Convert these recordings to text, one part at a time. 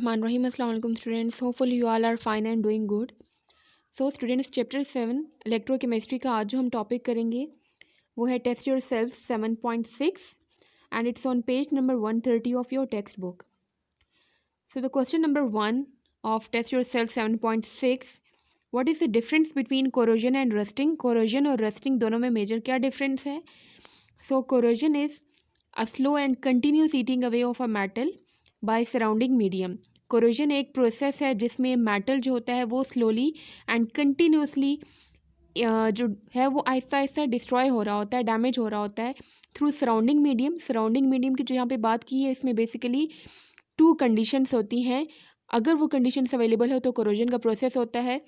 Bismillahirrahmanirrahim. Assalamu alaikum students. Hopefully you all are fine and doing good. So students, chapter 7 electrochemistry का आज जो हम topic करेंगे वो है test yourself 7.6 and it's on page number 130 of your textbook. So the question number 1 of test yourself 7.6, what is the difference between corrosion and rusting? Corrosion और rusting दोनों में मेजर क्या डिफरेंस है? So corrosion is a slow and continuous eating away of a metal by surrounding medium. Corrosion एक process है जिसमें metal जो होता है वो स्लोली एंड कंटिन्यूसली जो है वो आहिस्ता आहिस्ता डिस्ट्रॉय हो रहा होता है, डैमेज हो रहा होता है through surrounding medium. Surrounding medium की जो यहाँ पे बात की है इसमें बेसिकली 2 कंडीशंस होती हैं. अगर वो कंडीशंस अवेलेबल हो तो कोरोजन का प्रोसेस होता है.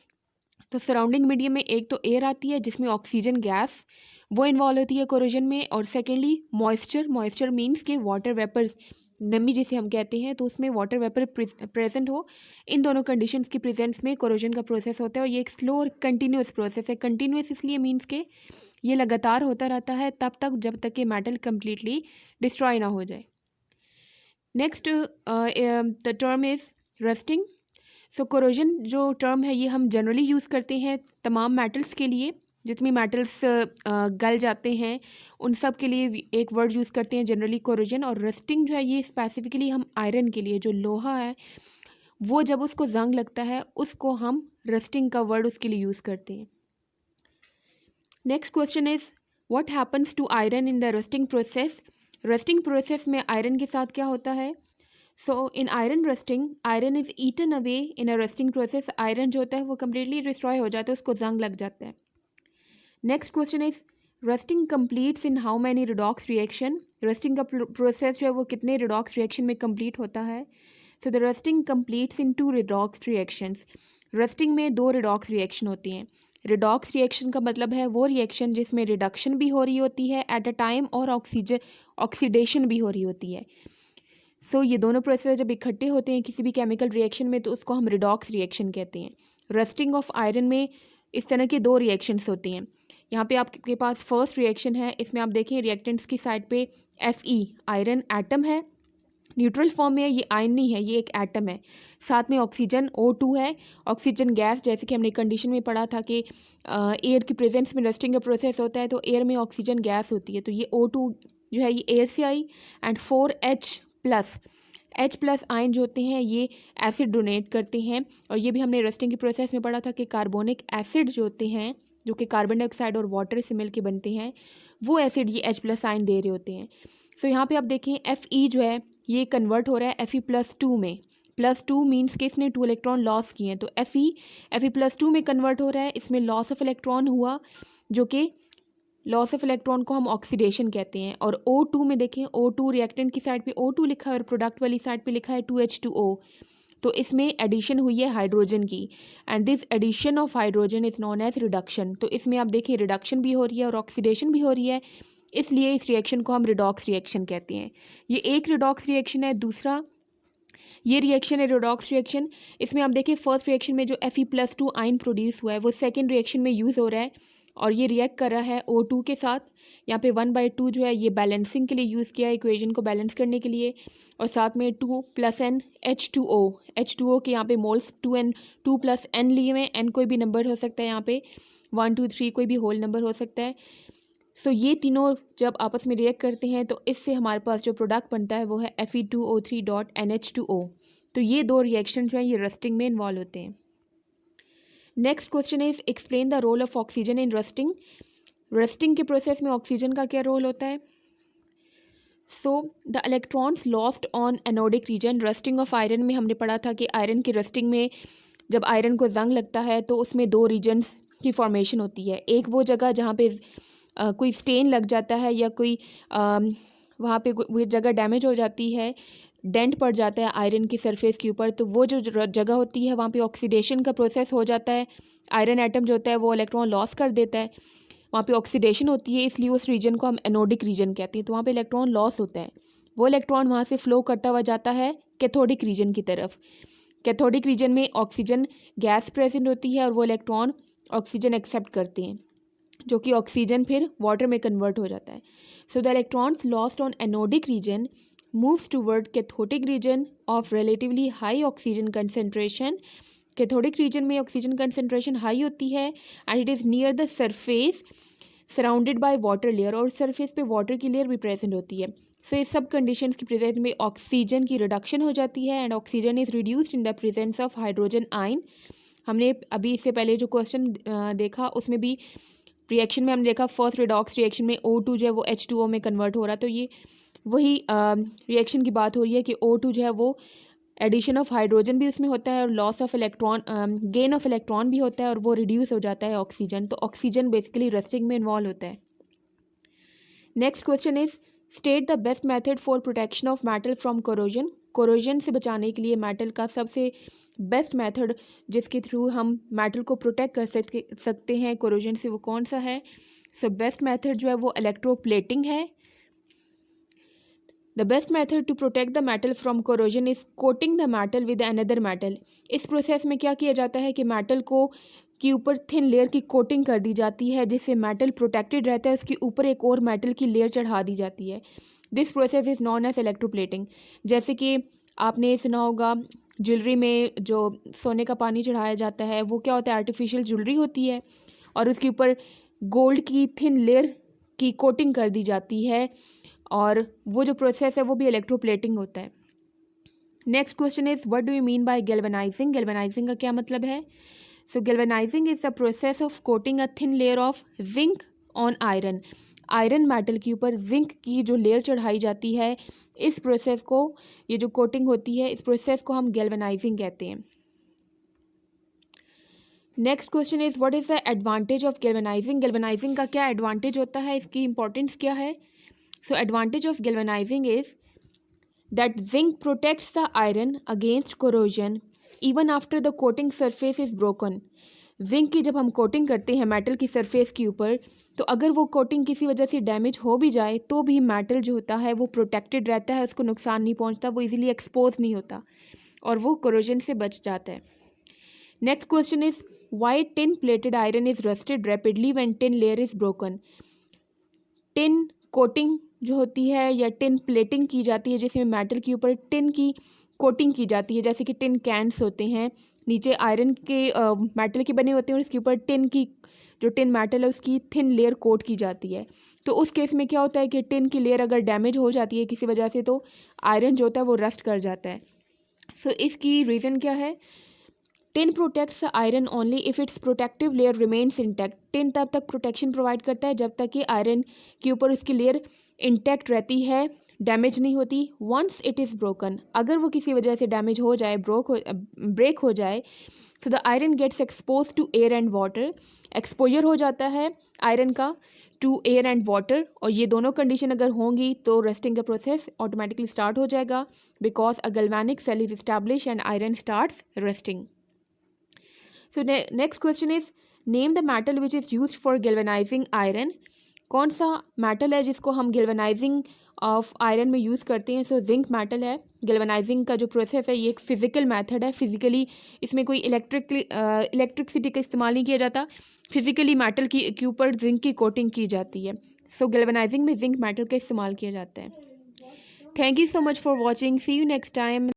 तो सराउंडिंग मीडियम में एक तो एयर आती है जिसमें ऑक्सीजन गैस वो इन्वॉल्व होती है कोरोजन में, और सेकेंडली मॉइस्चर मीन्स के वाटर वेपर्स, नमी जिसे हम कहते हैं, तो उसमें वाटर वेपर प्रेजेंट हो. इन दोनों कंडीशंस की प्रेजेंस में कोरोजन का प्रोसेस होता है और ये एक स्लो और कंटिन्यूस प्रोसेस है. कंटिन्यूस इसलिए मीन्स के ये लगातार होता रहता है तब तक जब तक कि मेटल कम्प्लीटली डिस्ट्रॉय ना हो जाए. Next the term is rusting. So corrosion जो टर्म है ये हम जनरली यूज़ करते हैं तमाम मेटल्स के लिए. जितनी मेटल्स गल जाते हैं उन सब के लिए एक वर्ड यूज़ करते हैं जनरली कोरोजन. और रस्टिंग जो है ये स्पेसिफिकली हम आयरन के लिए, जो लोहा है वो जब उसको जंग लगता है उसको हम रस्टिंग का वर्ड उसके लिए यूज़ करते हैं. Next question is what happens to iron in the rusting process. Rusting process में आयरन के साथ क्या होता है? So in iron rusting, iron is eaten away in a rusting process. Iron जो होता है वो कम्प्लीटली डिस्ट्रॉय हो जाता है, उसको जंग लग जाता है. Next question is rusting completes in how many redox reaction. Rusting का प्रोसेस जो है वो कितने रिडॉक्स रिएक्शन में कंप्लीट होता है? So the rusting completes in 2 redox reactions. Rusting में 2 रिडॉक्स रिएक्शन होती हैं. रिडॉक्स रिएक्शन का मतलब है वो रिएक्शन जिसमें रिडक्शन भी हो रही होती है एट अ टाइम और ऑक्सीडेशन भी हो रही होती है. सो ये दोनों प्रोसेस जब इकट्ठे होते हैं किसी भी केमिकल रिएक्शन में तो उसको हम रिडॉक्स रिएक्शन कहते हैं. रस्टिंग ऑफ आयरन में इस तरह के 2 रिएक्शंस होती हैं. यहाँ पे आपके पास फर्स्ट रिएक्शन है, इसमें आप देखें रिएक्टेंट्स की साइड पे Fe आयरन एटम है, न्यूट्रल फॉर्म में है, ये आयन नहीं है, ये एक एटम है. साथ में ऑक्सीजन O2 है, ऑक्सीजन गैस, जैसे कि हमने कंडीशन में पढ़ा था कि एयर की प्रेजेंस में रस्टिंग का प्रोसेस होता है तो एयर में ऑक्सीजन गैस होती है. तो ये O2 जो है ये एयर से आई. एंड 4H+ आयन जो होते हैं ये एसिड डोनेट करते हैं. और ये भी हमने रस्टिंग के प्रोसेस में पढ़ा था कि कार्बोनिक एसिड जो होते हैं जो कि कार्बन डाइऑक्साइड और वाटर से मिल के बनते हैं वो एसिड ये H+ आयन दे रहे होते हैं. सो यहाँ पे आप देखें Fe जो है ये कन्वर्ट हो रहा है Fe+2 में. +2 मीन्स कि इसने 2 इलेक्ट्रॉन लॉस किए हैं तो Fe+2 में कन्वर्ट हो रहा है. इसमें लॉस ऑफ इलेक्ट्रॉन हुआ जो कि लॉस ऑफ इलेक्ट्रॉन को हम ऑक्सीडेशन कहते हैं. और O2 में देखें O2 रिएक्टेंट की साइड पे O2 लिखा है और प्रोडक्ट वाली साइड पे लिखा है 2H2O. तो इसमें एडिशन हुई है हाइड्रोजन की and this addition of hydrogen is known as reduction. तो इसमें आप देखिए रिडक्शन भी हो रही है और ऑक्सीडेशन भी हो रही है, इसलिए इस रिएक्शन को हम रिडॉक्स रिएक्शन कहते हैं. ये एक रिडॉक्स रिएक्शन है. दूसरा ये रिएक्शन है रिडॉक्स रिएक्शन. इसमें आप देखिए फर्स्ट रिएक्शन में जो Fe+2 आयन प्रोड्यूस हुआ है वो सेकेंड रिएक्शन में यूज़ हो रहा है और ये रिएक्ट कर रहा है O2 के साथ. यहाँ पे 1/2 जो है ये बैलेंसिंग के लिए यूज़ किया है, इक्वेशन को बैलेंस करने के लिए. और साथ में 2 + N H2O के यहाँ पे मोल्स 2 + N लिए हुए. N कोई भी नंबर हो सकता है, यहाँ पे 1 2 3 कोई भी होल नंबर हो सकता है. सो ये तीनों जब आपस में रिएक्ट करते हैं तो इससे हमारे पास जो प्रोडक्ट बनता है वो है Fe2O3.NH2O. तो ये 2 रिएक्शन जो हैं ये रस्टिंग में इन्वॉल्व होते हैं. Next question is explain the role of oxygen in rusting. Rusting के प्रोसेस में ऑक्सीजन का क्या रोल होता है? So the electrons lost on anodic region. Rusting of iron में हमने पढ़ा था कि आयरन की रस्टिंग में जब आयरन को जंग लगता है तो उसमें 2 रीजन्स की फॉर्मेशन होती है. एक वो जगह जहाँ पे कोई स्टेन लग जाता है या कोई वहाँ पे वो जगह डैमेज हो जाती है, डेंट पड़ जाता है आयरन की सरफेस के ऊपर, तो वो जो जगह होती है वहाँ पे ऑक्सीडेशन का प्रोसेस हो जाता है. आयरन एटम जो होता है वो इलेक्ट्रॉन लॉस कर देता है, वहाँ पे ऑक्सीडेशन होती है, इसलिए उस रीजन को हम एनोडिक रीजन कहते हैं. तो वहाँ पे इलेक्ट्रॉन लॉस होता है, वो इलेक्ट्रॉन वहाँ से फ्लो करता हुआ जाता है कैथोडिक रीजन की तरफ. कैथोडिक रीजन में ऑक्सीजन गैस प्रेजेंट होती है और वो इलेक्ट्रॉन ऑक्सीजन एक्सेप्ट करते हैं जो कि ऑक्सीजन फिर वाटर में कन्वर्ट हो जाता है. So the electrons lost on anodic region moves toward cathodic region of relatively high oxygen concentration. Cathodic region में ऑक्सीजन कंसनट्रेशन हाई होती है and it is near the surface surrounded by water layer, और surface पे water की layer भी present होती है. सो इस सब कंडीशंस की प्रेजेंस में ऑक्सीजन की रिडक्शन हो जाती है and oxygen is reduced in the presence of hydrogen ion. हमने अभी इससे पहले जो क्वेश्चन देखा उसमें भी रिएक्शन में हमने देखा फर्स्ट रिडॉक्स रिएक्शन में O2 जो है वो H2O में कन्वर्ट हो रहा है. तो ये वही रिएक्शन की बात हो रही है कि O2 जो है वो एडिशन ऑफ हाइड्रोजन भी उसमें होता है और loss of electron gain of electron भी होता है और वो रिड्यूस हो जाता है ऑक्सीजन. तो ऑक्सीजन बेसिकली रस्टिंग में इन्वॉल्व होता है. Next question is state the best method for protection of metal from corrosion. Corrosion से बचाने के लिए मेटल का सबसे बेस्ट मेथड जिसके थ्रू हम मेटल को प्रोटेक्ट कर सकते हैं कोरोजन से वो कौन सा है. सो बेस्ट मेथड जो है वो इलेक्ट्रोप्लेटिंग है. The best method to protect the metal from corrosion is coating the metal with another metal. इस प्रोसेस में क्या किया जाता है कि मेटल को के ऊपर थिन लेयर की कोटिंग कर दी जाती है जिससे मेटल प्रोटेक्टेड रहता है. उसके ऊपर एक और मेटल की लेयर चढ़ा दी जाती है. This process is known as electroplating. जैसे कि आपने सुना होगा ज्वेलरी में जो सोने का पानी चढ़ाया जाता है वो क्या होता है, आर्टिफिशियल ज्वेलरी होती है और उसके ऊपर गोल्ड की थिन लेयर की कोटिंग कर दी जाती है और वो जो प्रोसेस है वो भी इलेक्ट्रोप्लेटिंग होता है. Next question is what do you mean by galvanising. Galvanising का क्या मतलब है. So galvanising is the process of coating a thin layer of zinc on iron. Iron metal के ऊपर जिंक की जो लेयर चढ़ाई जाती है इस प्रोसेस को, ये जो कोटिंग होती है इस प्रोसेस को हम गैल्वेनाइजिंग कहते हैं. Next question is what is the advantage of galvanising. Galvanising का क्या एडवांटेज होता है, इसकी इंपॉर्टेंस क्या है. So advantage of galvanizing is that zinc protects the iron against corrosion even after the coating surface is broken. Zinc की जब हम कोटिंग करते हैं मेटल की सरफेस के ऊपर तो अगर वो कोटिंग किसी वजह से डैमेज हो भी जाए तो भी मेटल जो होता है वो प्रोटेक्टेड रहता है, उसको नुकसान नहीं पहुंचता, वो इजीली एक्सपोज नहीं होता और वो कोरोजन से बच जाता है. Next question is why tin plated iron is rusted rapidly when tin layer is broken. Tin coating जो होती है या टिन प्लेटिंग की जाती है जिसमें मेटल के ऊपर टिन की कोटिंग की जाती है, जैसे कि टिन कैंस होते हैं नीचे आयरन के मेटल के बने होते हैं और उसके ऊपर टिन की जो टिन मेटल है उसकी थिन लेयर कोट की जाती है. तो उस केस में क्या होता है कि टिन की लेयर अगर डैमेज हो जाती है किसी वजह से तो आयरन जो होता है वो रस्ट कर जाता है. सो इसकी रीज़न क्या है. Tin protects iron only if it's protective layer remains intact. Tin तब तक प्रोटेक्शन प्रोवाइड करता है जब तक कि आयरन के ऊपर उसकी लेयर इंटैक्ट रहती है, डैमेज नहीं होती. वंस इट इज़ ब्रोकन, अगर वो किसी वजह से डैमेज हो जाए, ब्रेक हो जाए, so the iron gets expose to air and water. Exposure हो जाता है आयरन का टू एयर एंड वाटर और ये दोनों कंडीशन अगर होंगी तो रस्टिंग का प्रोसेस ऑटोमेटिकली स्टार्ट हो जाएगा because a galvanic cell is establish and iron starts rusting. So next question is name the metal which is used for galvanizing iron. कौन सा मेटल है जिसको हम गैल्वेनाइजिंग ऑफ आयरन में use करते हैं. सो जिंक मेटल है. Galvanizing का जो प्रोसेस है ये एक फिजिकल मेथड है. फिजिकली इसमें कोई इलेक्ट्रिसिटी का इस्तेमाल नहीं किया जाता, फिजिकली मेटल के ऊपर जिंक की कोटिंग की जाती है. सो गैल्वेनाइजिंग में जिंक मेटल का इस्तेमाल किया जाता है. Thank you so much for watching. See you next time.